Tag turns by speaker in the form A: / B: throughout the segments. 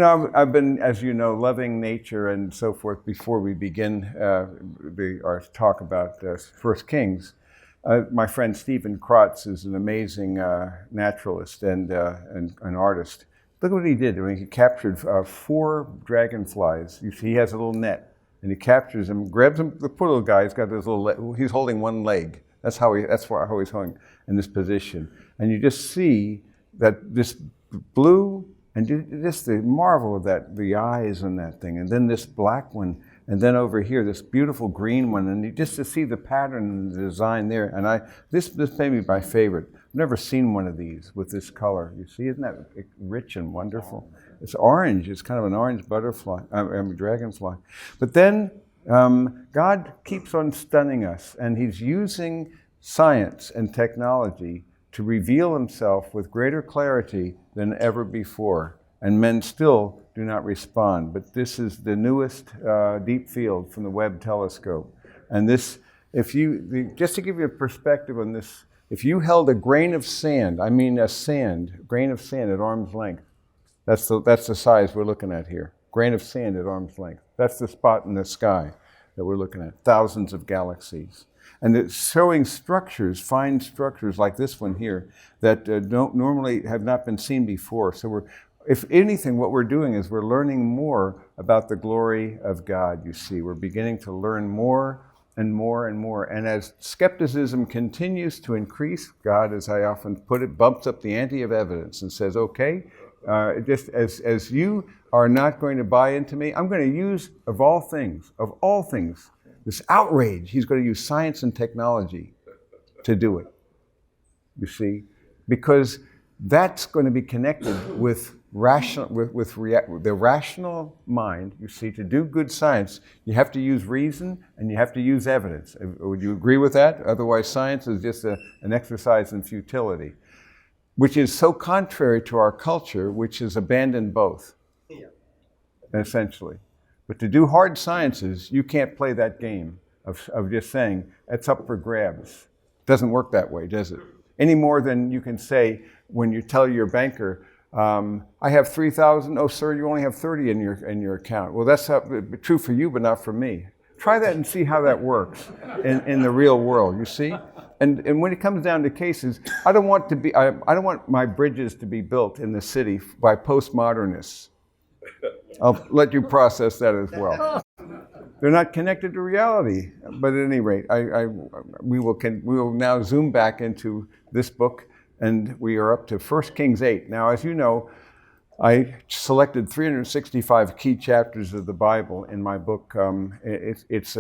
A: I've been, as you know, loving nature and so forth before we begin our talk about First Kings. My friend Stephen Kratz is an amazing naturalist and an artist. Look what he did. I mean, he captured 4 dragonflies. You see, he has a little net, and he captures them, grabs them. The poor little guy, he's got this little. He's holding one leg. That's how he's holding in this position. And you just see that this blue, and just the marvel of that, the eyes on that thing, and then this black one, and then over here this beautiful green one, and just to see the pattern and the design there. And this may be my favorite. I've never seen one of these with this color. You see, isn't that rich and wonderful? It's orange. It's kind of an orange butterfly, dragonfly. But then God keeps on stunning us, and He's using science and technology to reveal Himself with greater clarity than ever before. And men still do not respond. But this is the newest deep field from the Webb telescope. And this, just to give you a perspective on this, if you held a grain of sand, grain of sand at arm's length, that's the size we're looking at here. Grain of sand at arm's length. That's the spot in the sky that we're looking at. Thousands of galaxies. And it's showing structures, fine structures like this one here, that don't normally have not been seen before. So if anything, what we're doing is we're learning more about the glory of God, you see. We're beginning to learn more and more and more. And as skepticism continues to increase, God, as I often put it, bumps up the ante of evidence and says, okay, just as you are not going to buy into me, I'm going to use, of all things, this outrage, He's going to use science and technology to do it, you see, because that's going to be connected with the rational mind. You see, to do good science, you have to use reason and you have to use evidence. Would you agree with that? Otherwise, science is just an exercise in futility, which is so contrary to our culture, which has abandoned both, essentially. But to do hard sciences, you can't play that game of just saying, it's up for grabs. It doesn't work that way, does it? Any more than you can say when you tell your banker, I have 3,000. Oh, sir, you only have 30 in your account. Well, that's true for you, but not for me. Try that and see how that works in the real world, you see? And when it comes down to cases, I don't want my bridges to be built in the city by postmodernists. I'll let you process that as well. They're not connected to reality. But at any rate, we will now zoom back into this book, and we are up to 1 Kings 8. Now, as you know, I selected 365 key chapters of the Bible in my book. It's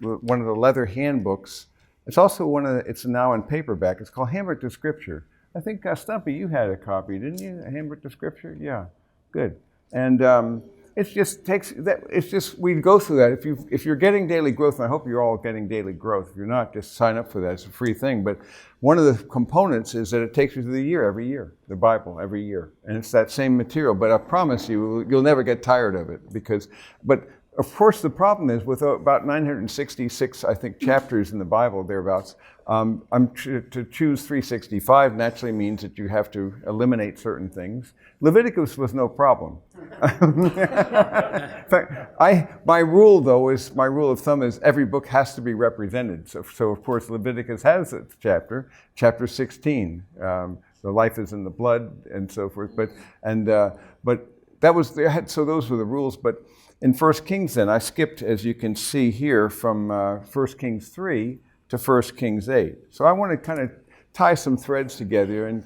A: one of the leather handbooks. It's also it's now in paperback. It's called Handbook to Scripture. I think, Stumpy, you had a copy, didn't you? A Handbook to Scripture? Yeah, good. And we go through that. If you're getting daily growth, and I hope you're all getting daily growth. If you're not, just sign up for that. It's a free thing. But one of the components is that it takes you through every year, the Bible every year. And it's that same material. But I promise you'll never get tired of it. But of course, the problem is with about 966, I think, chapters in the Bible, thereabouts, to choose 365 naturally means that you have to eliminate certain things. Leviticus was no problem. In fact, my rule of thumb is every book has to be represented. So of course, Leviticus has its chapter 16. The life is in the blood and so forth. But those were the rules. But in 1 Kings then, I skipped, as you can see here, from 1 Kings 3 to 1 Kings 8. So I want to kind of tie some threads together and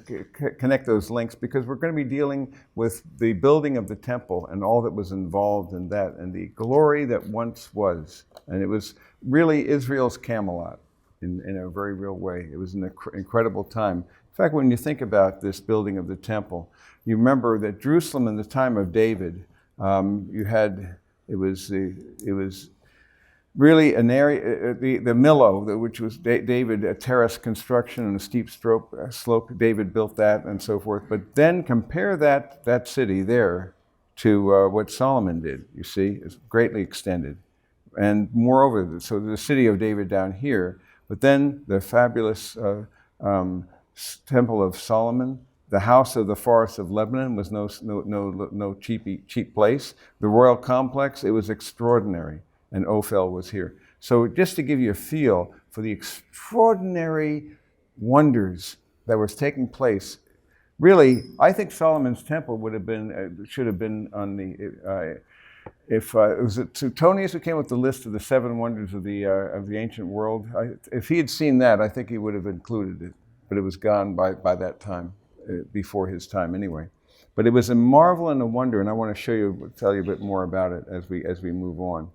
A: connect those links, because we're going to be dealing with the building of the temple and all that was involved in that, and the glory that once was. And it was really Israel's Camelot in a very real way. It was an incredible time. In fact, when you think about this building of the temple, you remember that Jerusalem in the time of David, it was really an area, the Millo, which was David, a terrace construction and a steep slope. David built that and so forth. But then compare that city there to what Solomon did. You see, it's greatly extended, and moreover, so the city of David down here. But then the fabulous temple of Solomon, The house of the forest of Lebanon was no cheap place. The royal complex, it was extraordinary, and Ophel was here. So just to give you a feel for the extraordinary wonders that was taking place, really, I think Solomon's temple should have been on the. If it was Suetonius who came with the list of the 7 wonders of the ancient world, if he had seen that, I think he would have included it. But it was gone by that time, before his time anyway. But it was a marvel and a wonder, and I want to tell you a bit more about it as we move on.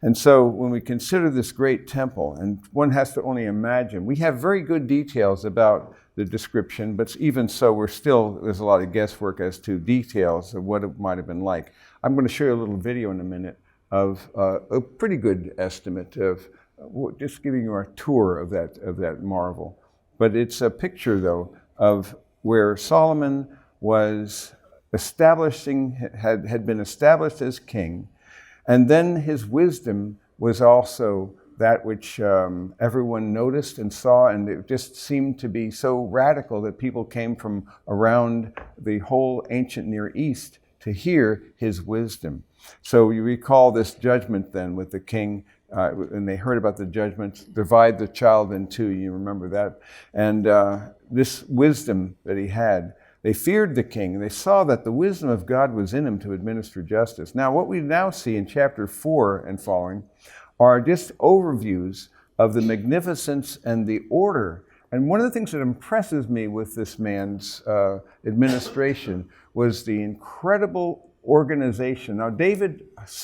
A: And so when we consider this great temple, and one has to only imagine, we have very good details about the description, but even so, there's a lot of guesswork as to details of what it might have been like. I'm going to show you a little video in a minute of a pretty good estimate of just giving you a tour of that marvel. But it's a picture, though, of where Solomon was had been established as king, and then his wisdom was also that which everyone noticed and saw, and it just seemed to be so radical that people came from around the whole ancient Near East to hear his wisdom. So you recall this judgment then with the king, and they heard about the judgment, divide the child in 2, you remember that. And this wisdom that he had, they feared the king, and they saw that the wisdom of God was in him to administer justice. Now, what we now see in chapter 4 and following are just overviews of the magnificence and the order. And one of the things that impresses me with this man's administration was the incredible organization. Now,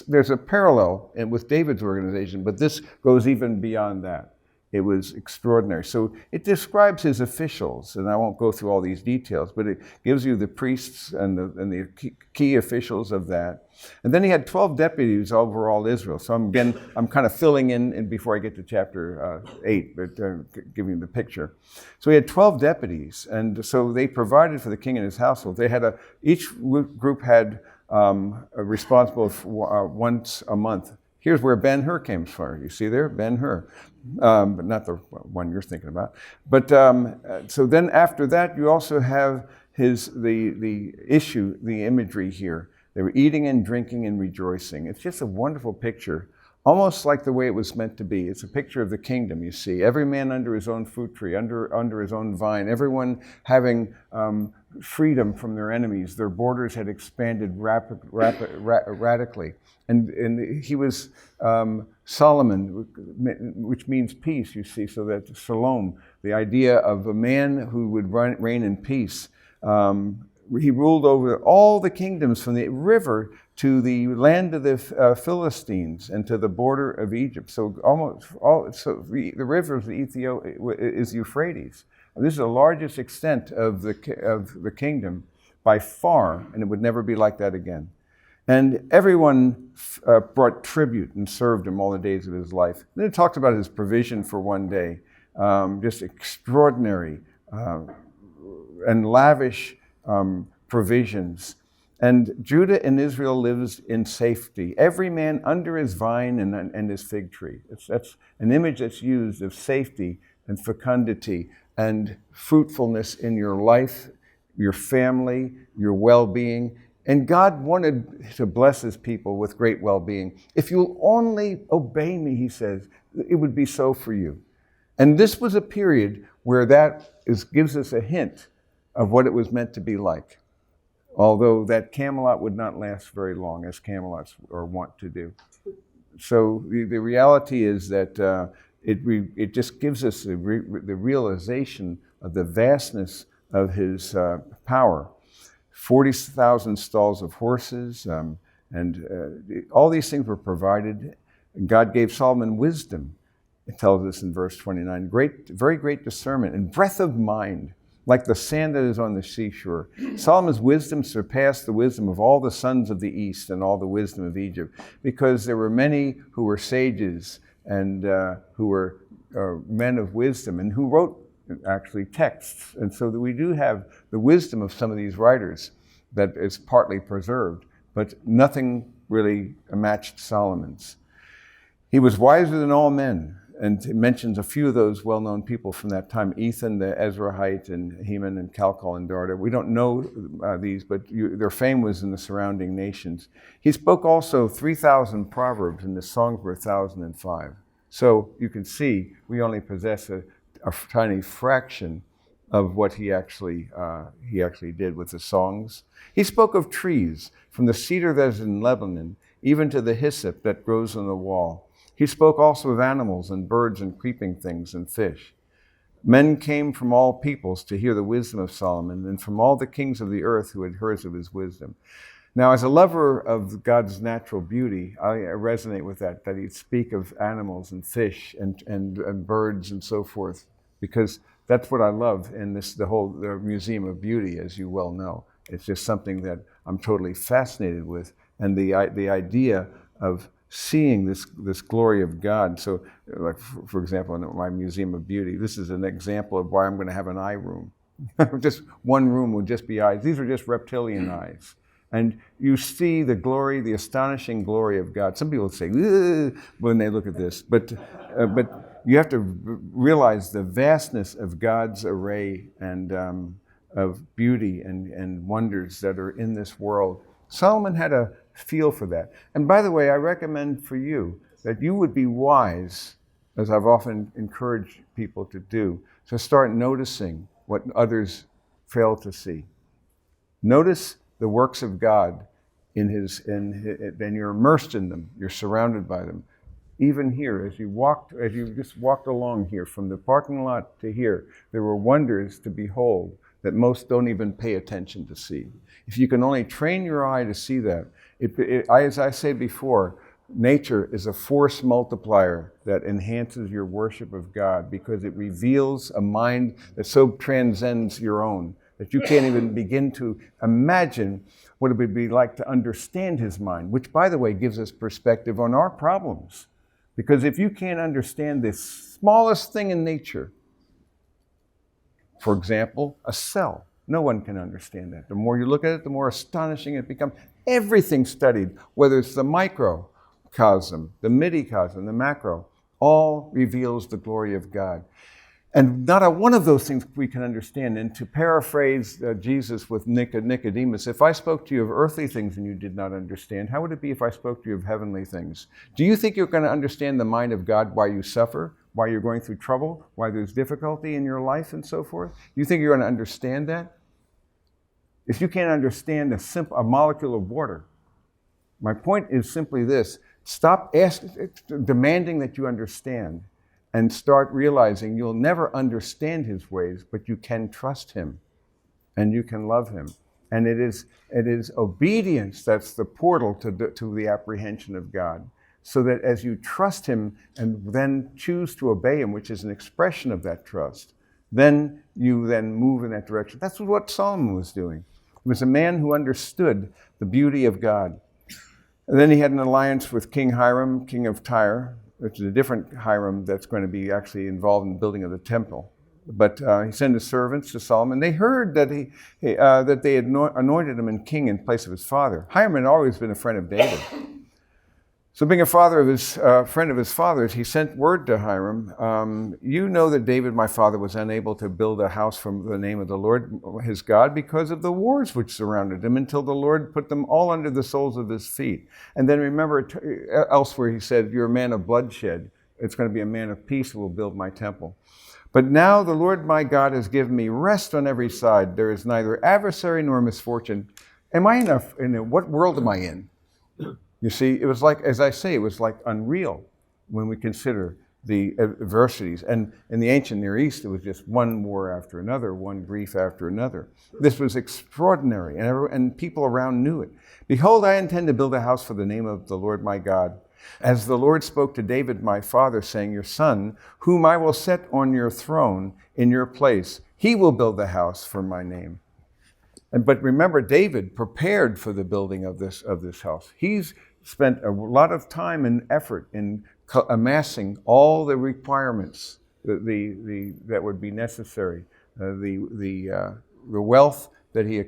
A: there's a parallel with David's organization, but this goes even beyond that. It was extraordinary. So it describes his officials, and I won't go through all these details, but it gives you the priests and the key officials of that. And then he had 12 deputies over all Israel. So I'm kind of filling in before I get to chapter 8, but giving you the picture. So he had 12 deputies, and so they provided for the king and his household. They had each group had responsible once a month. Here's where Ben-Hur came from. You see there, Ben-Hur, but not the one you're thinking about. But so then after that, you also have the imagery here. They were eating and drinking and rejoicing. It's just a wonderful picture, almost like the way it was meant to be. It's a picture of the kingdom, you see. Every man under his own fruit tree, under his own vine, everyone having freedom from their enemies. Their borders had expanded radically. And he was Solomon, which means peace, you see, so that Shalom, the idea of a man who would reign in peace. He ruled over all the kingdoms from the river to the land of the Philistines and to the border of Egypt. So the river of Ethiopia is Euphrates. And this is the largest extent of the kingdom by far, and it would never be like that again. And everyone brought tribute and served him all the days of his life. Then it talks about his provision for one day, just extraordinary and lavish provisions. And Judah and Israel lives in safety, every man under his vine and his fig tree. That's an image that's used of safety and fecundity and fruitfulness in your life, your family, your well-being. And God wanted to bless his people with great well-being. If you'll only obey me, he says, it would be so for you. And this was a period where gives us a hint of what it was meant to be like. Although that Camelot would not last very long, as Camelots are wont to do. So the reality is that it just gives us the realization of the vastness of his power. 40,000 stalls of horses, and all these things were provided. And God gave Solomon wisdom, it tells us in verse 29, very great discernment and breadth of mind, like the sand that is on the seashore. Solomon's wisdom surpassed the wisdom of all the sons of the East and all the wisdom of Egypt, because there were many who were sages and who were men of wisdom and who wrote actually texts. And so that we do have the wisdom of some of these writers that is partly preserved, but nothing really matched Solomon's. He was wiser than all men, And it mentions a few of those well-known people from that time, Ethan the Ezrahite and Heman and Calcol and Darda. We don't know these, but their fame was in the surrounding nations. He spoke also 3,000 proverbs, and the songs were 1,005. So you can see we only possess a tiny fraction of what he actually did with the songs. He spoke of trees, from the cedar that is in Lebanon, even to the hyssop that grows on the wall. He spoke also of animals and birds and creeping things and fish. Men came from all peoples to hear the wisdom of Solomon, and from all the kings of the earth who had heard of his wisdom. Now, as a lover of God's natural beauty, I resonate with that he'd speak of animals and fish and birds and so forth, because that's what I love in the Museum of Beauty, as you well know. It's just something that I'm totally fascinated with, and the idea of seeing this glory of God. So, like for example, in my Museum of Beauty, this is an example of why I'm going to have an eye room. Just one room will just be eyes. These are just reptilian eyes. And you see the glory, the astonishing glory of God. Some people say, ugh, when they look at this, but you have to realize the vastness of God's array and of beauty and wonders that are in this world. Solomon had a feel for that. And by the way, I recommend for you that you would be wise, as I've often encouraged people to do, to start noticing what others fail to see. Notice the works of God and you're immersed in them, you're surrounded by them. Even here, as you just walked along here from the parking lot to here, there were wonders to behold that most don't even pay attention to see. If you can only train your eye to see that, as I said before, nature is a force multiplier that enhances your worship of God because it reveals a mind that so transcends your own that you can't even begin to imagine what it would be like to understand his mind, which, by the way, gives us perspective on our problems. Because if you can't understand the smallest thing in nature, for example, a cell, no one can understand that. The more you look at it, the more astonishing it becomes. Everything studied, whether it's the microcosm, the midicosm, the macro, all reveals the glory of God. And not a one of those things we can understand. And to paraphrase Jesus with Nicodemus, if I spoke to you of earthly things and you did not understand, how would it be if I spoke to you of heavenly things? Do you think you're going to understand the mind of God, why you suffer, why you're going through trouble, why there's difficulty in your life and so forth? You think you're going to understand that? If you can't understand a molecule of water, my point is simply this: stop demanding that you understand and start realizing you'll never understand his ways, but you can trust him and you can love him. And it is obedience that's the portal to the apprehension of God. So that as you trust him and then choose to obey him, which is an expression of that trust, then you move in that direction. That's what Solomon was doing. He was a man who understood the beauty of God. And then he had an alliance with King Hiram, king of Tyre, which is a different Hiram that's going to be actually involved in the building of the temple. But he sent his servants to Solomon. They heard that that they had anointed him king in place of his father. Hiram had always been a friend of David. So being a friend of his father's, he sent word to Hiram, you know that David, my father, was unable to build a house from the name of the Lord, his God, because of the wars which surrounded him, until the Lord put them all under the soles of his feet. And then remember, elsewhere he said, you're a man of bloodshed. It's going to be a man of peace who will build my temple. But now the Lord my God has given me rest on every side. There is neither adversary nor misfortune. What world am I in? You see, it was like, as I say, it was like unreal when we consider the adversities. And in the ancient Near East, it was just one war after another, one grief after another. This was extraordinary, and people around knew it. Behold, I intend to build a house for the name of the Lord my God. As the Lord spoke to David, my father, saying, your son, whom I will set on your throne in your place, he will build the house for my name. But remember, David prepared for the building of this house. He's spent a lot of time and effort in amassing all the requirements that would be necessary, the wealth that he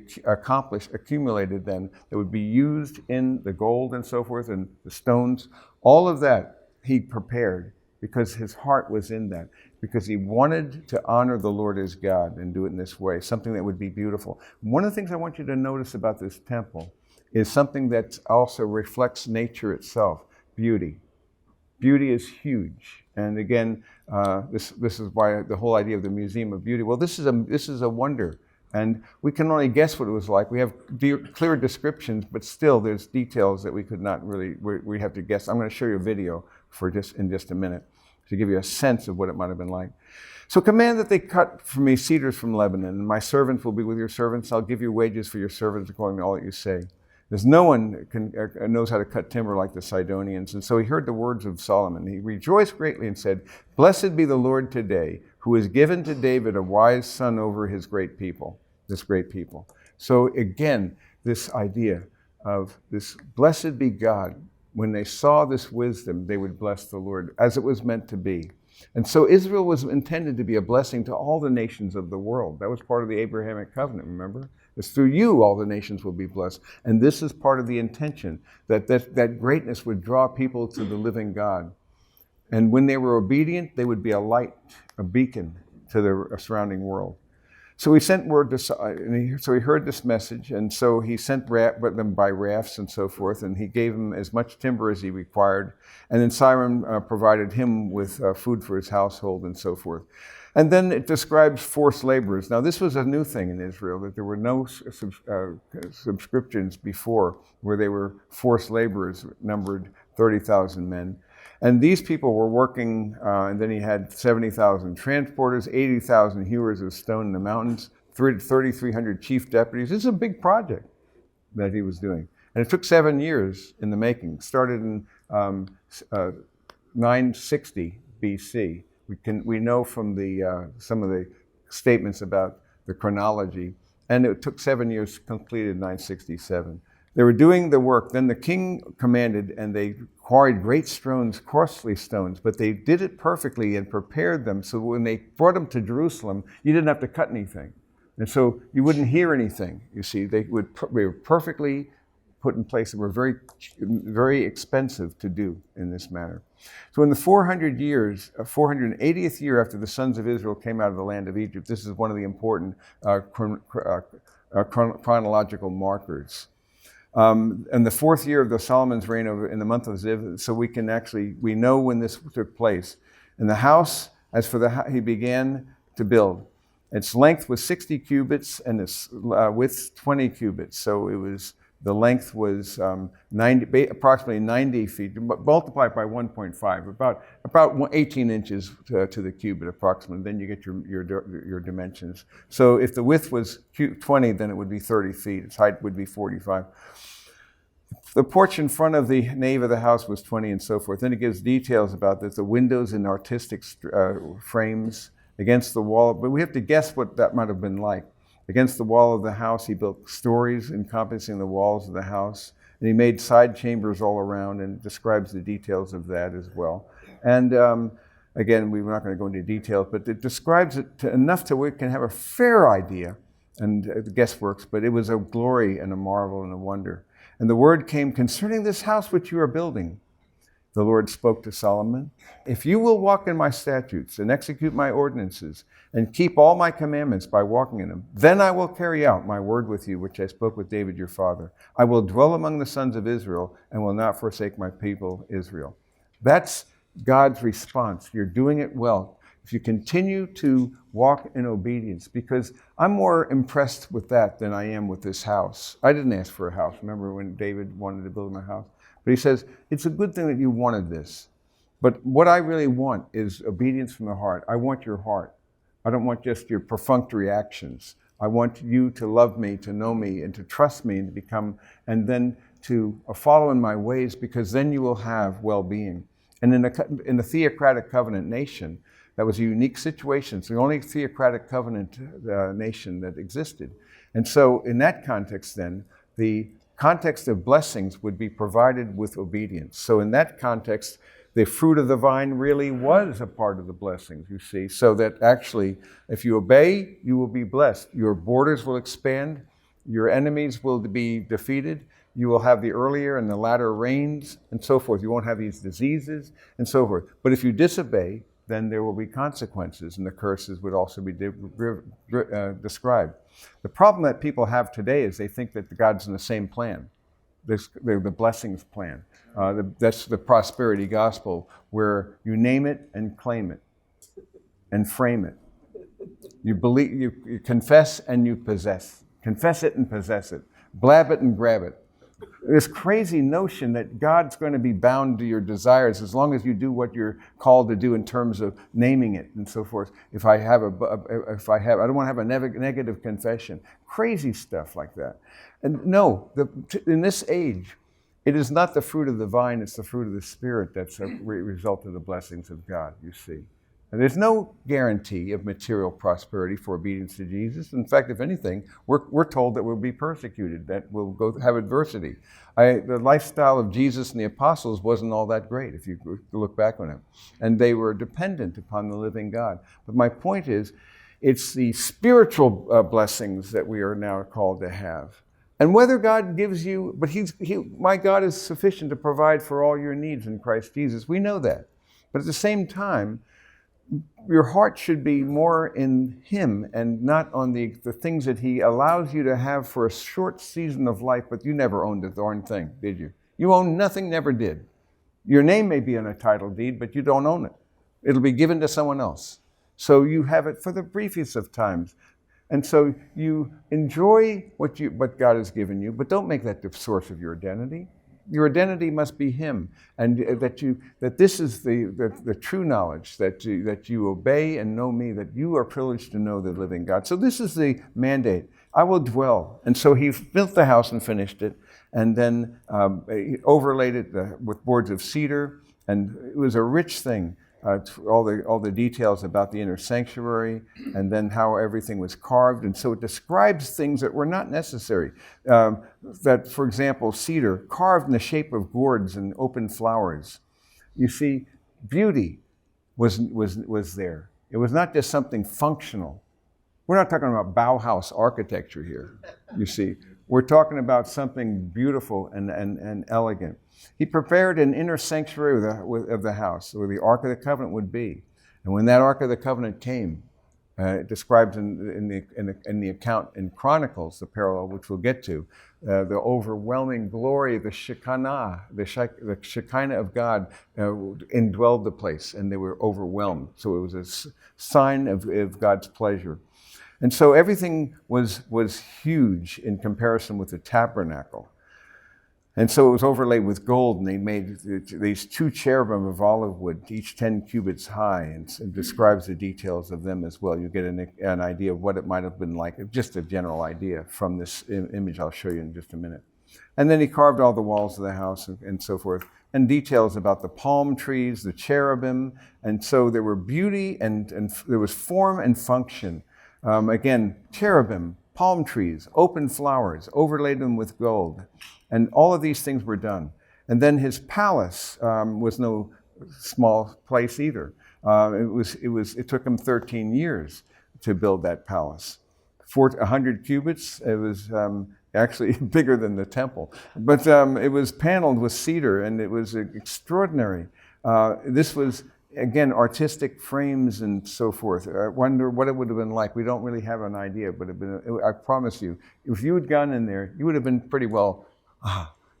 A: accumulated then, that would be used in the gold and so forth and the stones. All of that he prepared because his heart was in that, because he wanted to honor the Lord as God and do it in this way, something that would be beautiful. One of the things I want you to notice about this temple is something that also reflects nature itself, beauty. Beauty is huge. And again, this is why the whole idea of the Museum of Beauty, well, this is a wonder. And we can only guess what it was like. We have clear descriptions, but still there's details that we could not really, we have to guess. I'm going to show you a video in just a minute to give you a sense of what it might have been like. So command that they cut for me cedars from Lebanon, and my servants will be with your servants. I'll give you wages for your servants according to all that you say. There's no one knows how to cut timber like the Sidonians. And so he heard the words of Solomon. He rejoiced greatly and said, Blessed be the Lord today, who has given to David a wise son over his great people, this great people. So again, this idea of this blessed be God. When they saw this wisdom, they would bless the Lord as it was meant to be. And so Israel was intended to be a blessing to all the nations of the world. That was part of the Abrahamic covenant, remember? It's through you all the nations will be blessed. And this is part of the intention, that greatness would draw people to the living God. And when they were obedient, they would be a light, a beacon to the surrounding world. So he sent word to, so he heard this message, and so he sent them by rafts and so forth, and he gave them as much timber as he required. And then Cyrus provided him with food for his household and so forth. And then it describes forced laborers. Now, this was a new thing in Israel, that there were no subscriptions before where they were forced laborers, numbered 30,000 men. And these people were working, and then he had 70,000 transporters, 80,000 hewers of stone in the mountains, 3,300 chief deputies. This is a big project that he was doing. And it took 7 years in the making. Started in 960 BC. We know from some of the statements about the chronology, and it took 7 years to complete in 967. They were doing the work. Then the king commanded, and they quarried great stones, costly stones, but they did it perfectly and prepared them. So when they brought them to Jerusalem, you didn't have to cut anything. And so you wouldn't hear anything, you see. They were perfectly put in place and were very, very expensive to do in this manner. So in the 480th year after the sons of Israel came out of the land of Egypt, this is one of the important chronological markers. And the 4th year of the Solomon's reign in the month of Ziv, so we know when this took place. And the house, he began to build. Its length was 60 cubits and its width 20 cubits. So the length was approximately 90 feet, multiplied by 1.5, about 18 inches to the cubit approximately. Then you get your dimensions. So if the width was 20, then it would be 30 feet. Its height would be 45. The porch in front of the nave of the house was 20 and so forth. Then it gives details about this, the windows and artistic frames against the wall. But we have to guess what that might have been like. Against the wall of the house, he built stories encompassing the walls of the house. And he made side chambers all around and describes the details of that as well. And again, we're not going to go into details, but it describes it enough to where we can have a fair idea and the guessworks, but it was a glory and a marvel and a wonder. And the word came concerning this house which you are building. The Lord spoke to Solomon, if you will walk in my statutes and execute my ordinances and keep all my commandments by walking in them, then I will carry out my word with you, which I spoke with David your father. I will dwell among the sons of Israel and will not forsake my people Israel. That's God's response. You're doing it well. If you continue to walk in obedience, because I'm more impressed with that than I am with this house. I didn't ask for a house. Remember when David wanted to build my house? But he says, it's a good thing that you wanted this. But what I really want is obedience from the heart. I want your heart. I don't want just your perfunctory actions. I want you to love me, to know me, and to trust me, and to become, and then to follow in my ways, because then you will have well-being. And in a theocratic covenant nation, that was a unique situation. It's the only theocratic covenant nation that existed. And so in that context then, the context of blessings would be provided with obedience. So in that context, the fruit of the vine really was a part of the blessings, you see. So that actually, if you obey, you will be blessed. Your borders will expand. Your enemies will be defeated. You will have the earlier and the latter rains, and so forth. You won't have these diseases, and so forth. But if you disobey, then there will be consequences, and the curses would also be described. The problem that people have today is they think that God's in the same plan. The blessings plan. That's the prosperity gospel, where you name it and claim it and frame it. You believe, you confess and you possess. Confess it and possess it. Blab it and grab it. This crazy notion that God's going to be bound to your desires as long as you do what you're called to do in terms of naming it and so forth. I don't want to have a negative confession. Crazy stuff like that. And no, in this age, it is not the fruit of the vine, it's the fruit of the Spirit that's a result of the blessings of God, you see. And there's no guarantee of material prosperity for obedience to Jesus. In fact, if anything, we're told that we'll be persecuted, that we'll have adversity. The lifestyle of Jesus and the apostles wasn't all that great, if you look back on it. And they were dependent upon the living God. But my point is, it's the spiritual blessings that we are now called to have. And whether God gives you, but my God is sufficient to provide for all your needs in Christ Jesus. We know that. But at the same time, your heart should be more in Him and not on the things that He allows you to have for a short season of life, but you never owned a darn thing, did you? You owned nothing, never did. Your name may be on a title deed, but you don't own it. It'll be given to someone else. So you have it for the briefest of times. And so you enjoy what God has given you, but don't make that the source of your identity. Your identity must be Him, and that this is the true knowledge, that you obey and know Me, that you are privileged to know the living God. So this is the mandate. I will dwell. And so He built the house and finished it, and then he overlaid it with boards of cedar, and it was a rich thing. All the details about the inner sanctuary, and then how everything was carved. And so it describes things that were not necessary. That, for example, cedar, carved in the shape of gourds and open flowers. You see, beauty was there. It was not just something functional. We're not talking about Bauhaus architecture here, you see. We're talking about something beautiful and elegant. He prepared an inner sanctuary of the house, where the Ark of the Covenant would be. And when that Ark of the Covenant came, it describes in the account in Chronicles, the parallel which we'll get to, the overwhelming glory of the Shekinah, the Shekinah of God indwelled the place, and they were overwhelmed. So it was a sign of God's pleasure. And so everything was huge in comparison with the tabernacle. And so it was overlaid with gold, and they made these 2 cherubim of olive wood, each 10 cubits high, and describes the details of them as well. You get an idea of what it might have been like, just a general idea from this image I'll show you in just a minute. And then he carved all the walls of the house and so forth, and details about the palm trees, the cherubim. And so there were beauty and there was form and function. Again, cherubim, palm trees, open flowers, overlaid them with gold. And all of these things were done. And then his palace was no small place either. It took him 13 years to build that palace. 100 cubits, it was actually bigger than the temple. But it was paneled with cedar, and it was extraordinary. This was, again, artistic frames and so forth. I wonder what it would have been like. We don't really have an idea, but I promise you, if you had gone in there, you would have been pretty well,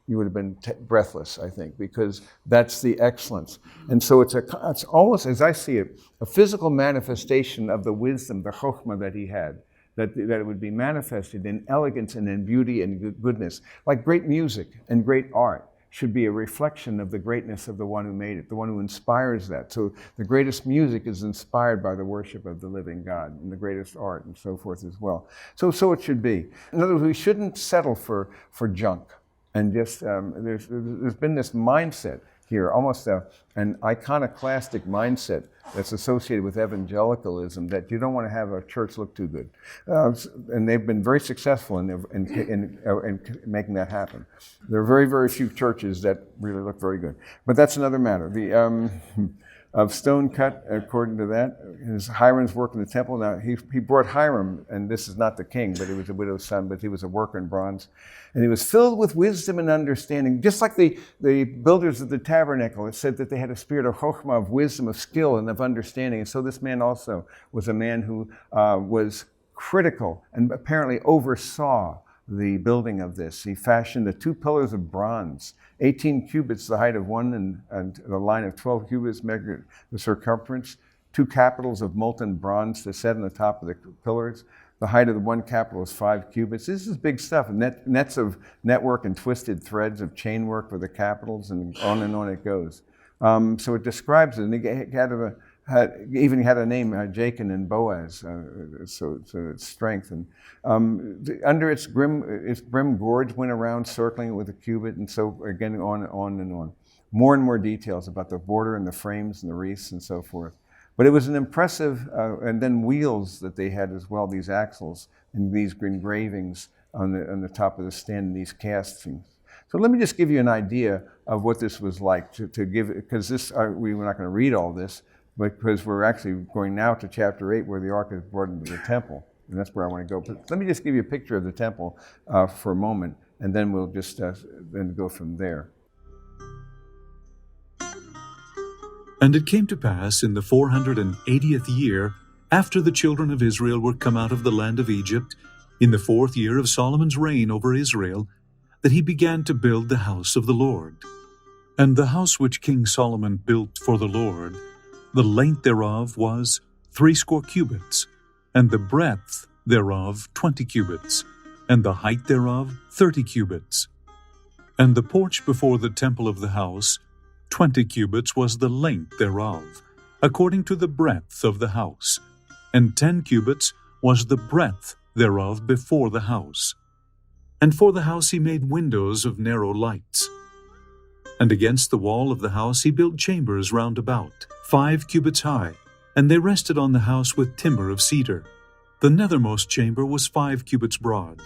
A: you would have been breathless, I think, because that's the excellence. And so it's almost, as I see it, a physical manifestation of the wisdom, the chokhmah that he had, that it would be manifested in elegance and in beauty and goodness. Like great music and great art should be a reflection of the greatness of the one who made it, the one who inspires that. So the greatest music is inspired by the worship of the living God, and the greatest art and so forth as well. So it should be. In other words, we shouldn't settle for junk. And just, there's been this mindset here, almost an iconoclastic mindset that's associated with evangelicalism, that you don't want to have a church look too good. And they've been very successful in making that happen. There are very, very few churches that really look very good. But that's another matter. of stone cut, according to that. His Hyruens work in the temple. Now, he brought Hiram, and this is not the king, but he was a widow's son, but he was a worker in bronze. And he was filled with wisdom and understanding. Just like the builders of the tabernacle, it said that they had a spirit of chokhmah, of wisdom, of skill, and of understanding. And so this man also was a man who was critical and apparently oversaw the building of this. He fashioned the 2 pillars of bronze, 18 cubits the height of one, and the line of 12 cubits measured the circumference, 2 capitals of molten bronze to set on the top of the pillars. The height of the one capital is 5 cubits. This is big stuff. Nets of network and twisted threads of chain work for the capitals, and on it goes. So it describes it, and it even had a name, Jachin and Boaz, so its strength. And under its brim gorge went around, circling it with a cubit, and so again on and on. More and more details about the border and the frames and the wreaths and so forth. But it was an impressive, and then wheels that they had as well, these axles and these engravings on the top of the stand, these castings. So let me just give you an idea of what this was like to give, because we're not going to read all this, because we're actually going now to chapter 8 where the ark is brought into the temple, and that's where I want to go. But let me just give you a picture of the temple for a moment, and then we'll just then go from there.
B: And it came to pass in the 480th year, after the children of Israel were come out of the land of Egypt, in the 4th year of Solomon's reign over Israel, that he began to build the house of the Lord. And the house which King Solomon built for the Lord, the length thereof was 80 cubits, and the breadth thereof 20 cubits, and the height thereof 30 cubits. And the porch before the temple of the house, 20 cubits was the length thereof, according to the breadth of the house, and 10 cubits was the breadth thereof before the house. And for the house he made windows of narrow lights. And against the wall of the house he built chambers round about, 5 cubits high, and they rested on the house with timber of cedar. The nethermost chamber was 5 cubits broad,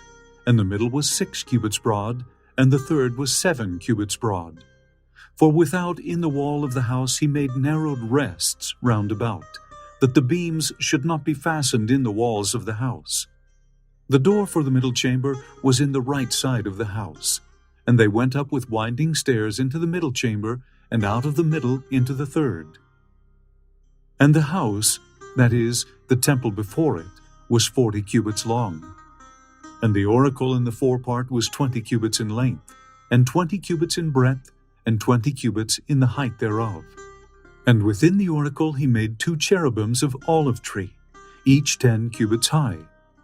B: and the middle was 6 cubits broad, and the third was 7 cubits broad. For without in the wall of the house he made narrowed rests round about, that the beams should not be fastened in the walls of the house. The door for the middle chamber was in the right side of the house, and they went up with winding stairs into the middle chamber, and out of the middle into the third. And the house, that is, the temple before it, was 40 cubits long. And the oracle in the forepart was 20 cubits in length, and 20 cubits in breadth, and 20 cubits in the height thereof. And within the oracle he made 2 cherubims of olive tree, each 10 cubits high.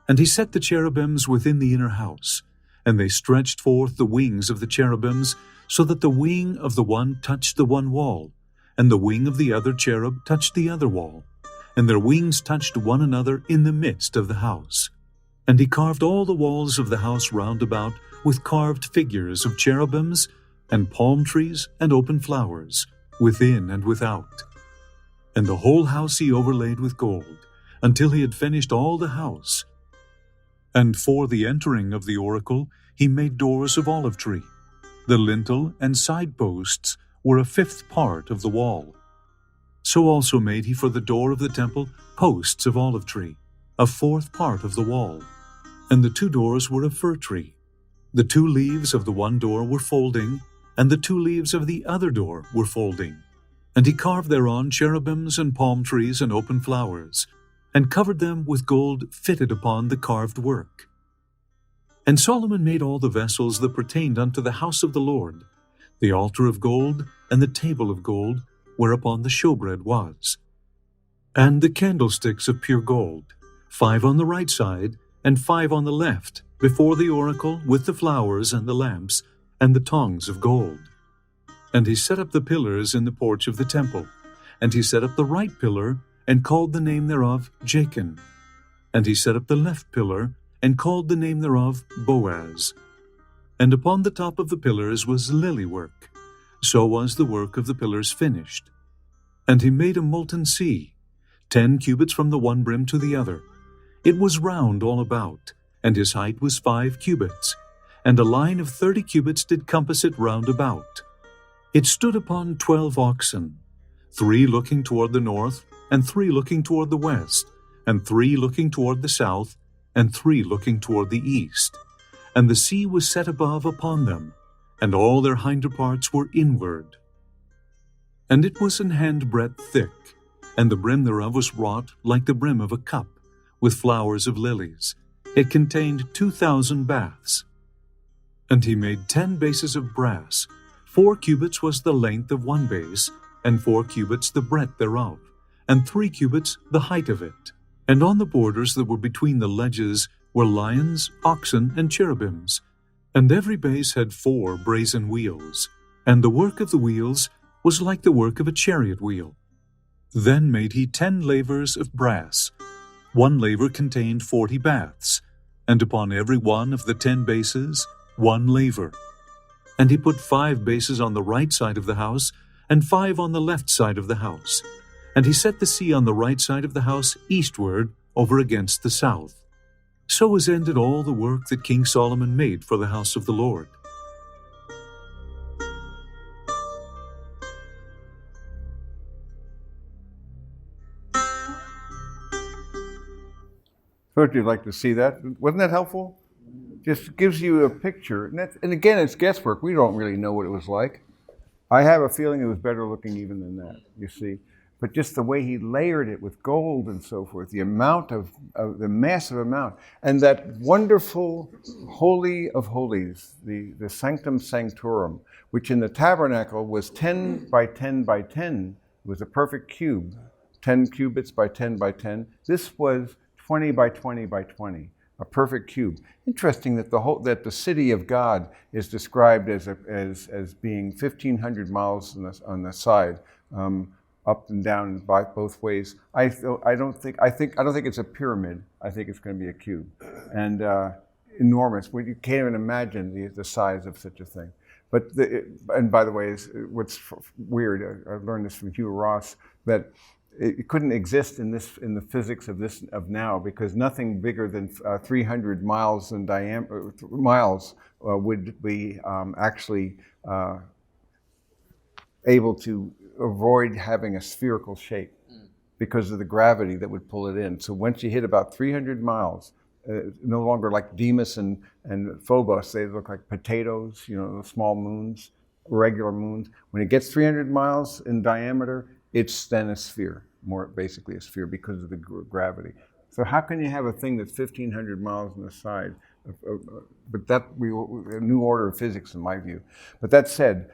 B: And he set the cherubims within the inner house, and they stretched forth the wings of the cherubims, so that the wing of the one touched the one wall, and the wing of the other cherub touched the other wall, and their wings touched one another in the midst of the house. And he carved all the walls of the house round about with carved figures of cherubims, and palm trees and open flowers, within and without. And the whole house he overlaid with gold, until he had finished all the house. And for the entering of the oracle he made doors of olive tree. The lintel and side posts were a 5th part of the wall. So also made he for the door of the temple posts of olive tree, a 4th part of the wall. And the 2 doors were of fir tree. The 2 leaves of the one door were folding, and the 2 leaves of the other door were folding. And he carved thereon cherubims and palm trees and open flowers, and covered them with gold fitted upon the carved work. And Solomon made all the vessels that pertained unto the house of the Lord, the altar of gold, and the table of gold, whereupon the showbread was. And the candlesticks of pure gold, 5 on the right side, and 5 on the left, before the oracle, with the flowers and the lamps, and the tongs of gold. And he set up the pillars in the porch of the temple, and he set up the right pillar, and called the name thereof Jachin. And he set up the left pillar, and called the name thereof Boaz. And upon the top of the pillars was lily work. So was the work of the pillars finished. And he made a molten sea, 10 cubits from the one brim to the other. It was round all about, and his height was 5 cubits, and a line of 30 cubits did compass it round about. It stood upon 12 oxen. 3 looking toward the north, and 3 looking toward the west, and 3 looking toward the south, and 3 looking toward the east. And the sea was set above upon them, and all their hinder parts were inward. And it was an handbreadth thick, and the brim thereof was wrought like the brim of a cup, with flowers of lilies. It contained 2,000 baths. And he made 10 bases of brass. 4 cubits was the length of one base, and 4 cubits the breadth thereof, and 3 cubits the height of it. And on the borders that were between the ledges were lions, oxen, and cherubims. And every base had 4 brazen wheels, and the work of the wheels was like the work of a chariot wheel. Then made he 10 lavers of brass. 1 laver contained 40 baths, and upon every one of the 10 bases 1 laver. And he put 5 bases on the right side of the house, and 5 on the left side of the house. And he set the sea on the right side of the house eastward, over against the south. So was ended all the work that King Solomon made for the house of the Lord.
A: Thought you'd like to see that. Wasn't that helpful? Just gives you a picture. And again, it's guesswork. We don't really know what it was like. I have a feeling it was better looking even than that, you see. But just the way he layered it with gold and so forth, the amount of the massive amount, and that wonderful Holy of Holies, the Sanctum Sanctorum, which in the tabernacle was 10 by 10 by 10, was a perfect cube, 10 cubits by 10 by 10. This was 20 by 20 by 20, a perfect cube. Interesting that the city of God is described as being 1,500 miles on the side, up and down by both ways. I don't think it's a pyramid. I think it's going to be a cube, and enormous. You can't even imagine the size of such a thing. But and by the way, what's weird, I learned this from Hugh Ross, that it couldn't exist in the physics of now, because nothing bigger than 300 miles in diameter would be actually able to avoid having a spherical shape because of the gravity that would pull it in. So once you hit about 300 miles, no longer like Deimos and Phobos, they look like potatoes, the small moons, regular moons. When it gets 300 miles in diameter, it's then a sphere, more basically a sphere, because of the gravity. So how can you have a thing that's 1,500 miles on the side? But that a new order of physics in my view. But that said,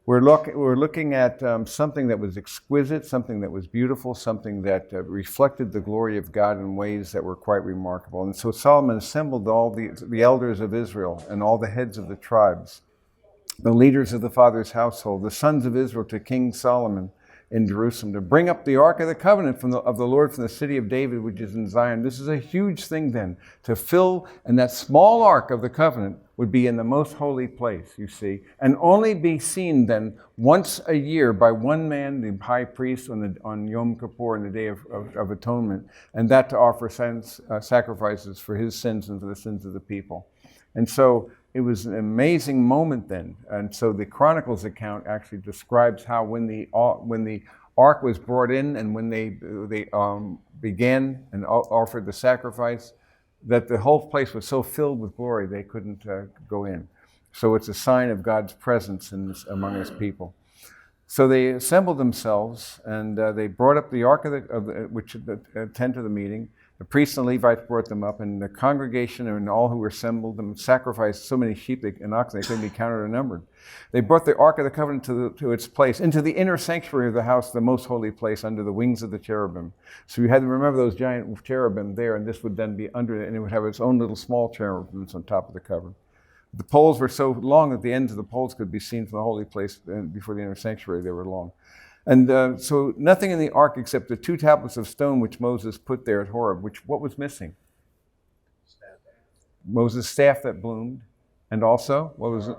A: we're looking at something that was exquisite, something that was beautiful, something that reflected the glory of God in ways that were quite remarkable. And so Solomon assembled all the elders of Israel and all the heads of the tribes, the leaders of the father's household, the sons of Israel, to King Solomon in Jerusalem, to bring up the Ark of the Covenant of the Lord from the city of David, which is in Zion. This is a huge thing then, to fill, and that small Ark of the Covenant would be in the most holy place, you see, and only be seen then once a year by one man, the high priest, on Yom Kippur, on the Day of Atonement, and that to offer sacrifices for his sins and for the sins of the people. And so it was an amazing moment then. And so the Chronicles account actually describes how when the ark was brought in and when they began and offered the sacrifice, that the whole place was so filled with glory they couldn't go in. So it's a sign of God's presence among his people. So they assembled themselves and they brought up the ark the tent of the meeting. The priests and Levites brought them up, and the congregation and all who were assembled and sacrificed so many sheep and oxen they couldn't be counted or numbered. They brought the Ark of the Covenant to its place, into the inner sanctuary of the house, the most holy place, under the wings of the cherubim. So you had to remember those giant cherubim there, and this would then be under it, and it would have its own little small cherubims on top of the cover. The poles were so long that the ends of the poles could be seen from the holy place before the inner sanctuary. They were long. And so nothing in the ark except the 2 tablets of stone which Moses put there at Horeb, what was missing? Moses' staff that bloomed. And also, what was it?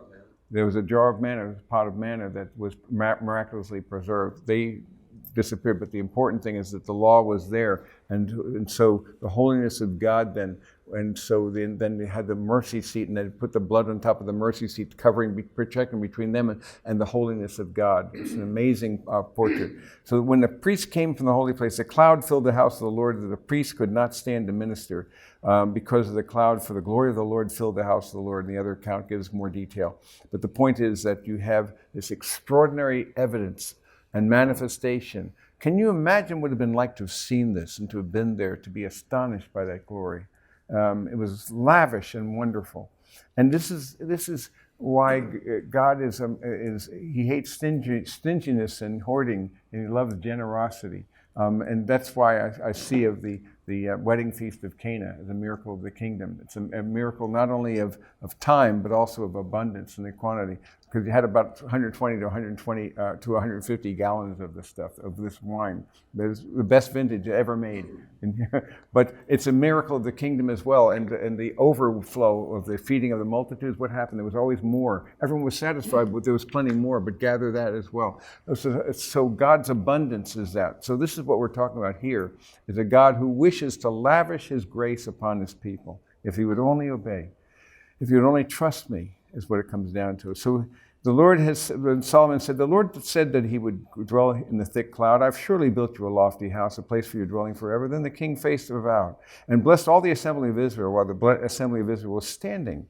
A: There was a jar of manna, a pot of manna that was miraculously preserved. They disappeared, but the important thing is that the law was there. And so the holiness of God then And so then they had the mercy seat, and they put the blood on top of the mercy seat, protecting between them and the holiness of God. It's an amazing portrait. So when the priest came from the holy place, the cloud filled the house of the Lord, that the priest could not stand to minister because of the cloud, for the glory of the Lord filled the house of the Lord. And the other account gives more detail. But the point is that you have this extraordinary evidence and manifestation. Can you imagine what it would have been like to have seen this and to have been there, to be astonished by that glory? It was lavish and wonderful. And this is why God is he hates stinginess and hoarding, and he loves generosity. And that's why I see of the wedding feast of Cana as a miracle of the kingdom. It's a miracle not only of time, but also of abundance and the quantity. Because you had about 120 to 150 gallons of this stuff, of this wine. It's the best vintage ever made. But it's a miracle of the kingdom as well. And the overflow of the feeding of the multitudes, what happened? There was always more. Everyone was satisfied, but there was plenty more, but gather that as well. So God's abundance is that. So this is what we're talking about here, is a God who wishes to lavish his grace upon his people. If he would only obey, if he would only trust me, is what it comes down to. So the Lord Solomon said, the Lord said that he would dwell in the thick cloud. I've surely built you a lofty house, a place for your dwelling forever. Then the king faced about and blessed all the assembly of Israel while the assembly of Israel was standing.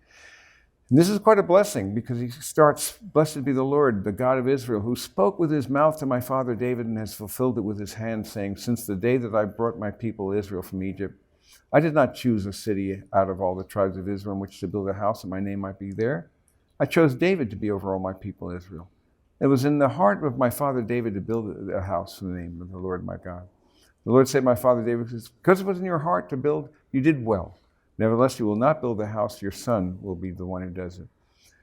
A: And this is quite a blessing, because he starts, blessed be the Lord, the God of Israel, who spoke with his mouth to my father David and has fulfilled it with his hand, saying, since the day that I brought my people Israel from Egypt, I did not choose a city out of all the tribes of Israel in which to build a house, that my name might be there. I chose David to be over all my people Israel. It was in the heart of my father David to build a house in the name of the Lord my God. The Lord said, my father David says, because it was in your heart to build, you did well. Nevertheless, you will not build the house, your son will be the one who does it.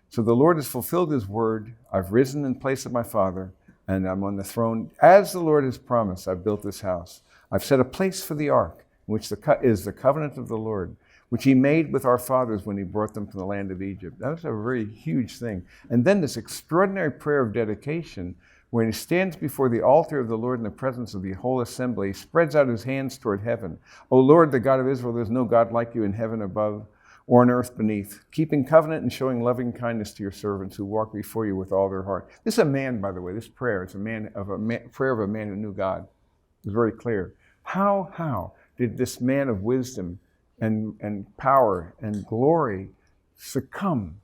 A: So the Lord has fulfilled his word. I've risen in place of my father, and I'm on the throne. As the Lord has promised, I've built this house. I've set a place for the ark, which is the covenant of the Lord, which he made with our fathers when he brought them from the land of Egypt. That was a very huge thing. And then this extraordinary prayer of dedication, when he stands before the altar of the Lord in the presence of the whole assembly, he spreads out his hands toward heaven. O Lord, the God of Israel, there's no God like you in heaven above or on earth beneath, keeping covenant and showing loving kindness to your servants who walk before you with all their heart. This is a man, by the way, this prayer is prayer of a man who knew God. It was very clear. How did this man of wisdom and power and glory succumb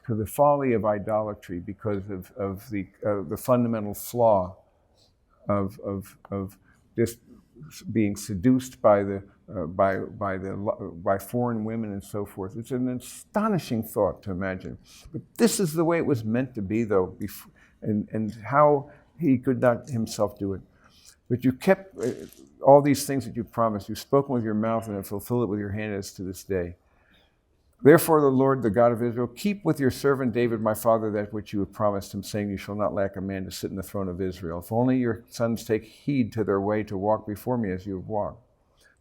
A: to the folly of idolatry because of the fundamental flaw of this being seduced by foreign women and so forth? It's an astonishing thought to imagine. But this is the way it was meant to be, though, and how he could not himself do it. But you kept all these things that you promised. You've spoken with your mouth and have fulfilled it with your hand as to this day. Therefore, the Lord, the God of Israel, keep with your servant David, my father, that which you have promised him, saying, you shall not lack a man to sit in the throne of Israel. If only your sons take heed to their way to walk before me as you have walked.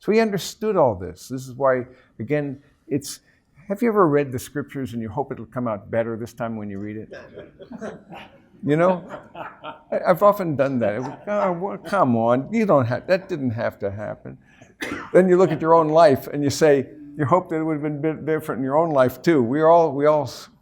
A: So he understood all this. This is why, again, have you ever read the scriptures and you hope it'll come out better this time when you read it? You know, I've often done that. Oh, well, come on, that didn't have to happen. Then you look at your own life and you say, you hope that it would have been a bit different in your own life too. We all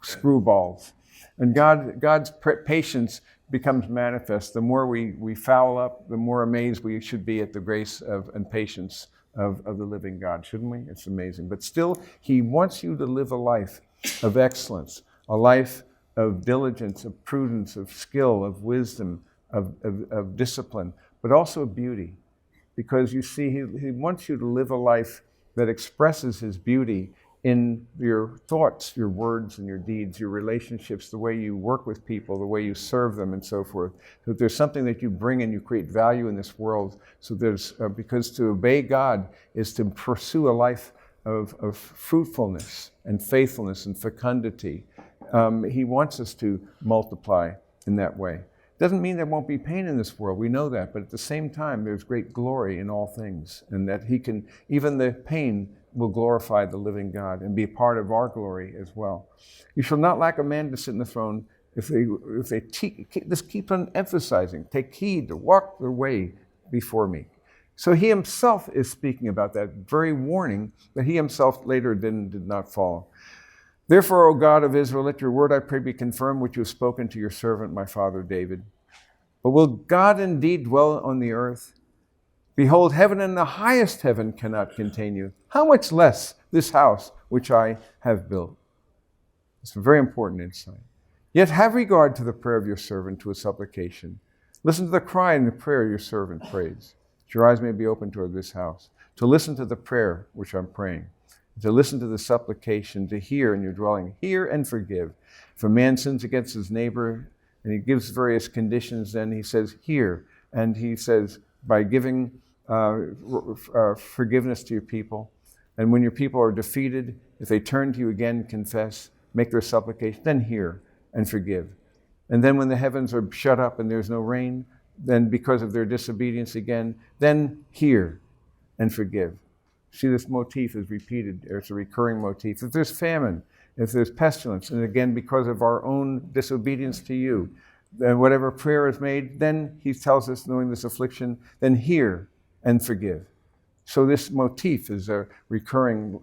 A: screwballs. And God's patience becomes manifest. The more we foul up, the more amazed we should be at the grace and patience of the living God, shouldn't we? It's amazing. But still, he wants you to live a life of excellence, a life of diligence, of prudence, of skill, of wisdom, of discipline, but also of beauty. Because you see, he wants you to live a life that expresses his beauty in your thoughts, your words, and your deeds, your relationships, the way you work with people, the way you serve them, and so forth. So there's something that you bring and you create value in this world. So because to obey God is to pursue a life of fruitfulness and faithfulness and fecundity. He wants us to multiply in that way. Doesn't mean there won't be pain in this world. We know that. But at the same time, there's great glory in all things. And that even the pain will glorify the living God and be part of our glory as well. You shall not lack a man to sit in the throne if they just keep on emphasizing, take heed to walk the way before me. So he himself is speaking about that very warning that he himself later did not follow. Therefore, O God of Israel, let your word, I pray, be confirmed, which you have spoken to your servant, my father David. But will God indeed dwell on the earth? Behold, heaven and the highest heaven cannot contain you. How much less this house which I have built? It's a very important insight. Yet have regard to the prayer of your servant, to his supplication. Listen to the cry and the prayer your servant prays. That your eyes may be open toward this house, to listen to the prayer which I'm praying, to listen to the supplication, to hear in your dwelling. Hear and forgive. If a man sins against his neighbor, and he gives various conditions, then he says, hear. And he says, by giving forgiveness to your people. And when your people are defeated, if they turn to you again, confess, make their supplication, then hear and forgive. And then when the heavens are shut up and there's no rain, then because of their disobedience again, then hear and forgive. See, this motif is repeated. It's a recurring motif. If there's famine, if there's pestilence, and again, because of our own disobedience to you, then whatever prayer is made, then he tells us, knowing this affliction, then hear and forgive. So this motif is a recurring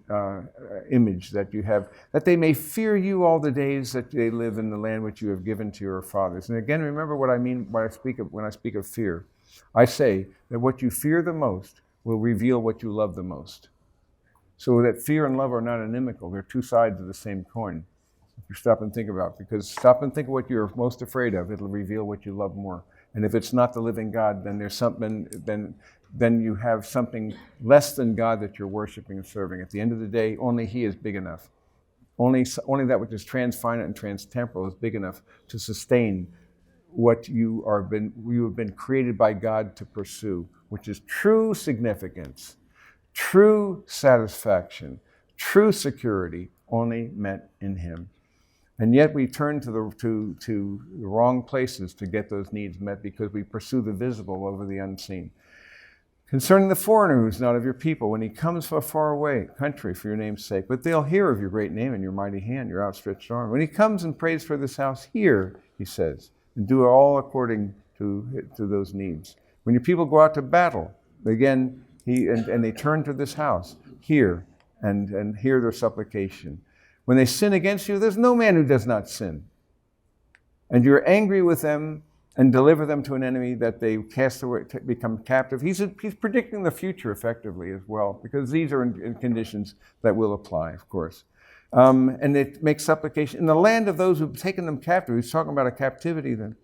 A: image that you have, that they may fear you all the days that they live in the land which you have given to your fathers. And again, remember what I mean when I speak of fear. I say that what you fear the most will reveal what you love the most. So that fear and love are not inimical. They're two sides of the same coin. If you stop and think about it, because stop and think of what you're most afraid of, it'll reveal what you love more. And if it's not the living God, then there's something, then you have something less than God that you're worshiping and serving. At the end of the day, only He is big enough. Only that which is transfinite and transtemporal is big enough to sustain what you have been created by God to pursue, which is true significance, true satisfaction, true security, only met in Him. And yet we turn to the wrong places to get those needs met because we pursue the visible over the unseen. Concerning the foreigner who is not of your people, when he comes from a far away country for your name's sake, but they'll hear of your great name and your mighty hand, your outstretched arm. When he comes and prays for this house, hear, he says, and do all according to those needs. When your people go out to battle, again, and they turn to this house, hear and hear their supplication. When they sin against you, there's no man who does not sin. And you're angry with them and deliver them to an enemy that they cast away, become captive. He's predicting the future effectively as well, because these are in conditions that will apply, of course. And it makes supplication. In the land of those who've taken them captive, he's talking about a captivity then.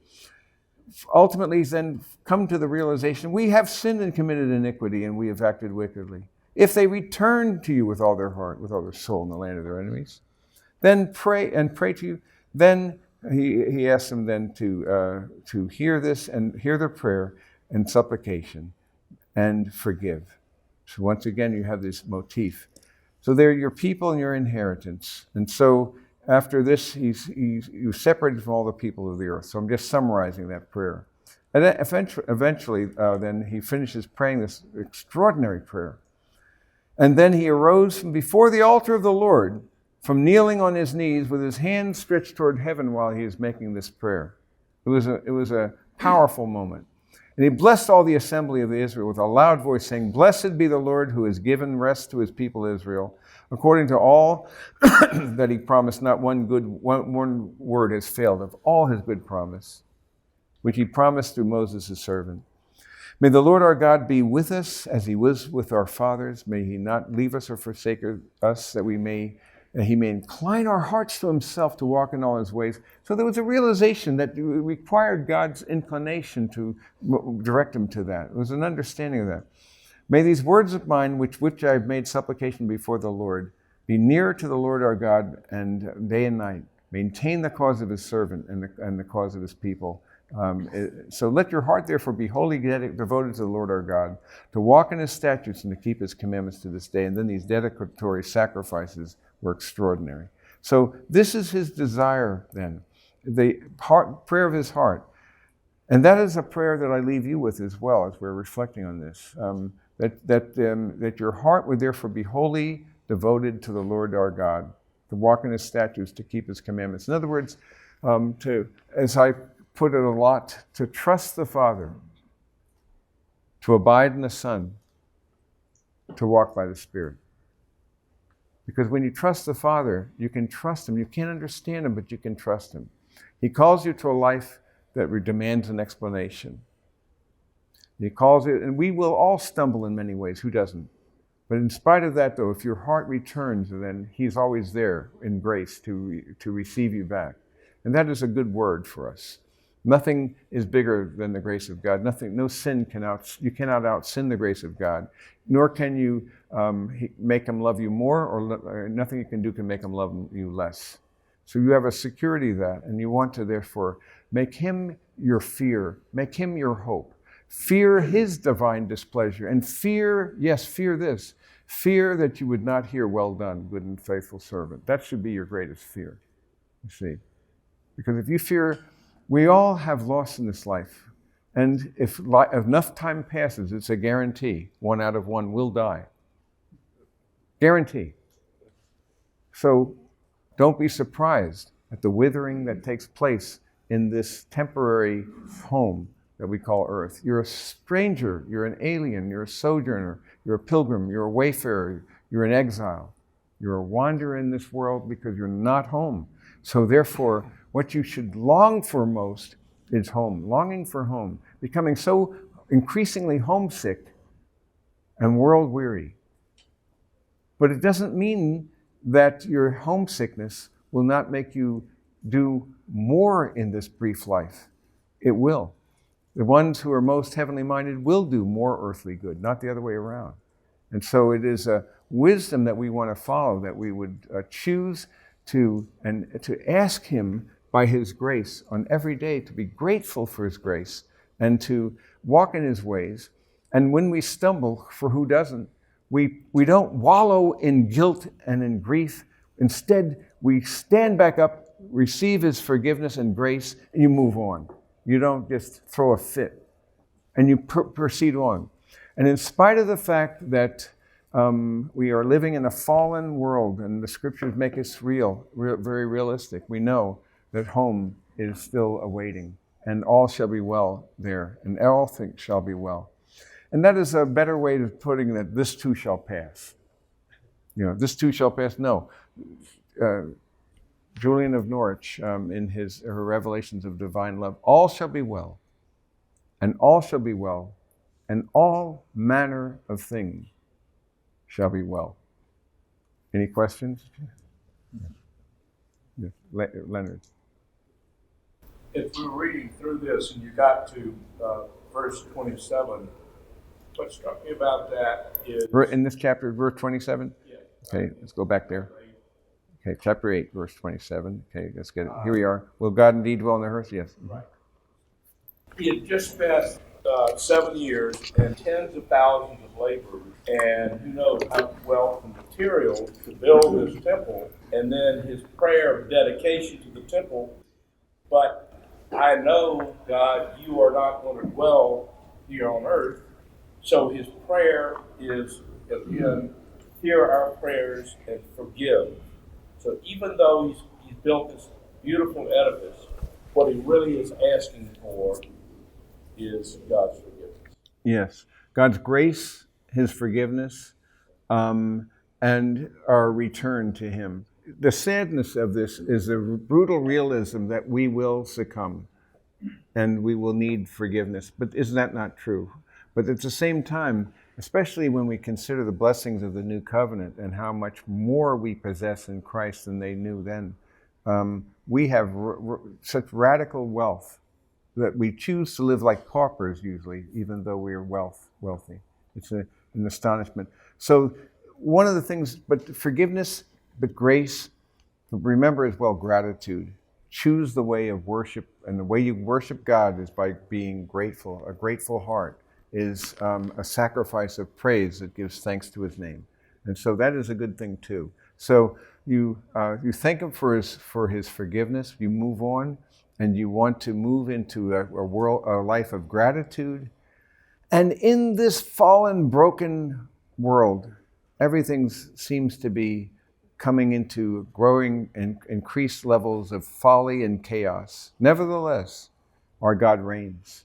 A: Ultimately, he's then come to the realization, we have sinned and committed iniquity, and we have acted wickedly. If they return to you with all their heart, with all their soul in the land of their enemies, then pray to you. Then he asks them then to hear this and hear their prayer and supplication and forgive. So once again, you have this motif. So they're your people and your inheritance. And so after this, he's separated from all the people of the earth. So I'm just summarizing that prayer. And then eventually, then he finishes praying this extraordinary prayer. And then he arose from before the altar of the Lord, from kneeling on his knees with his hands stretched toward heaven while he was making this prayer. It was a powerful moment. And he blessed all the assembly of Israel with a loud voice, saying, Blessed be the Lord who has given rest to his people Israel, according to all that he promised. Not one word has failed of all his good promise, which he promised through Moses his servant. May the Lord our God be with us as he was with our fathers. May he not leave us or forsake us, that he may incline our hearts to himself to walk in all his ways. So there was a realization that it required God's inclination to direct him to that. It was an understanding of that. May these words of mine, which I have made supplication before the Lord, be near to the Lord our God, and day and night maintain the cause of his servant and the cause of his people. So let your heart therefore be wholly devoted to the Lord our God, to walk in his statutes and to keep his commandments to this day. And then these dedicatory sacrifices were extraordinary. So this is his desire then, the prayer of his heart. And that is a prayer that I leave you with as well as we're reflecting on this, that your heart would therefore be wholly devoted to the Lord our God, to walk in his statutes, to keep his commandments. In other words, as I put it a lot, to trust the Father, to abide in the Son, to walk by the Spirit. Because when you trust the Father, you can trust Him. You can't understand Him, but you can trust Him. He calls you to a life that demands an explanation. He calls it, and we will all stumble in many ways. Who doesn't? But in spite of that, though, if your heart returns, then He's always there in grace to receive you back. And that is a good word for us. Nothing is bigger than the grace of God. No sin you cannot out-sin the grace of God, nor can you make Him love you more, or nothing you can do can make Him love you less. So you have a security of that, and you want to therefore make Him your fear, make Him your hope. Fear His divine displeasure, and fear this, fear that you would not hear, "Well done, good and faithful servant." That should be your greatest fear, you see. Because if you fear, we all have loss in this life. And if enough time passes, it's a guarantee. 1 out of 1 will die. Guarantee. So don't be surprised at the withering that takes place in this temporary home that we call earth. You're a stranger, you're an alien, you're a sojourner, you're a pilgrim, you're a wayfarer, you're an exile. You're a wanderer in this world because you're not home. So therefore, what you should long for most is home, longing for home, becoming so increasingly homesick and world weary. But it doesn't mean that your homesickness will not make you do more in this brief life. It will. The ones who are most heavenly minded will do more earthly good, not the other way around. And so it is a wisdom that we want to follow, that we would choose to ask Him by His grace on every day, to be grateful for His grace and to walk in His ways. And when we stumble, for who doesn't, we don't wallow in guilt and in grief. Instead, we stand back up, receive His forgiveness and grace, and you move on. You don't just throw a fit, and you proceed on. And in spite of the fact that we are living in a fallen world, and the Scriptures make us very realistic, we know that home is still awaiting, and all shall be well there, and all things shall be well. And that is a better way of putting that this too shall pass. This too shall pass. No. Julian of Norwich, in her revelations of divine love, all shall be well, and all shall be well, and all manner of things shall be well. Any questions? Yes. Leonard.
C: If we were reading through this and you got to verse 27, what struck me about that is...
A: In this chapter, verse 27?
C: Yeah.
A: Okay, let's go back there. Okay, chapter 8, verse 27. Okay, let's get it. Here we are. Will God indeed dwell on the earth? Yes.
C: Right. He had just spent 7 years and tens of thousands of laborers, and how wealth and material to build this temple, and then his prayer of dedication to the temple. But I know, God, you are not going to dwell here on earth. So his prayer is, again, hear our prayers and forgive. So even though he's built this beautiful edifice, what he really is asking for is God's forgiveness.
A: Yes. God's grace, His forgiveness, and our return to Him. The sadness of this is the brutal realism that we will succumb and we will need forgiveness. But isn't that not true? But at the same time, especially when we consider the blessings of the new covenant and how much more we possess in Christ than they knew then, we have such radical wealth that we choose to live like paupers usually, even though we are wealthy. It's an astonishment. So one of the things, but forgiveness, but grace, remember as well gratitude. Choose the way of worship, and the way you worship God is by being grateful. A grateful heart is a sacrifice of praise that gives thanks to His name. And so that is a good thing too. So you thank Him for His forgiveness, you move on, and you want to move into a life of gratitude. And in this fallen, broken world, everything seems to be coming into growing and increased levels of folly and chaos. Nevertheless, our God reigns.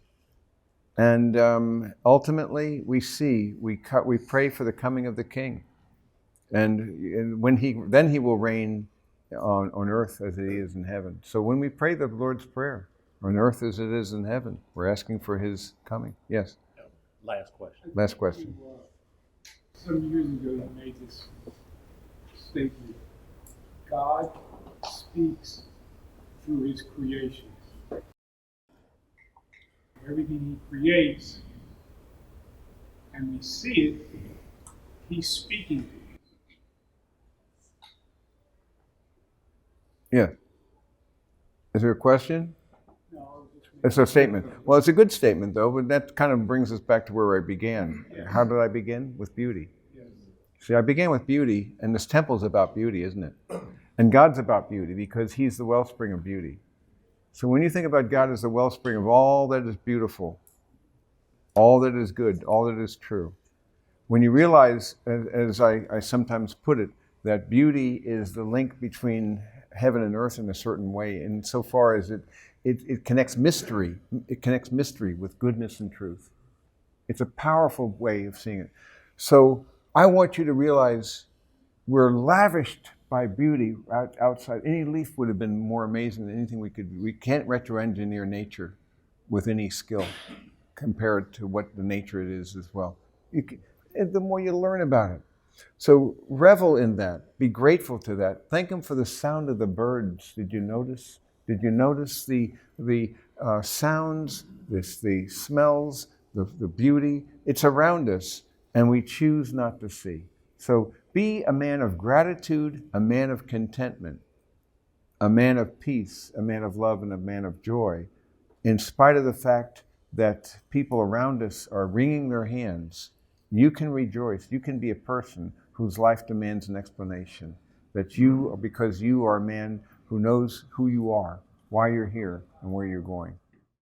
A: And ultimately, we pray for the coming of the King, and when he will reign on earth as he is in heaven. So when we pray the Lord's Prayer, on earth as it is in heaven, we're asking for his coming. Yes.
C: Last question.
A: Last question.
D: Some years ago, you made this statement: God speaks through his creations. Everything he creates, and we see it, he's speaking to you.
A: Yeah. Is there a question?
D: No, I was just
A: It's a statement. Well, it's a good statement, though, but that kind of brings us back to where I began.
D: Yes.
A: How did I begin? With beauty.
D: Yes.
A: See, I began with beauty, and this temple's about beauty, isn't it? And God's about beauty because he's the wellspring of beauty. So when you think about God as the wellspring of all that is beautiful, all that is good, all that is true, when you realize, as I sometimes put it, that beauty is the link between heaven and earth in a certain way, insofar as it connects mystery. It connects mystery with goodness and truth. It's a powerful way of seeing it. So I want you to realize we're lavished by beauty outside. Any leaf would have been more amazing than anything we could. We can't retro-engineer nature with any skill compared to what the nature it is as well. The more you learn about it. So revel in that. Be grateful to that. Thank him for the sound of the birds. Did you notice? Did you notice the sounds, the smells, the beauty? It's around us, and we choose not to see. So be a man of gratitude, a man of contentment, a man of peace, a man of love, and a man of joy, in spite of the fact that people around us are wringing their hands. You can rejoice. You can be a person whose life demands an explanation. That you, because you are a man who knows who you are, why you're here, and where you're going.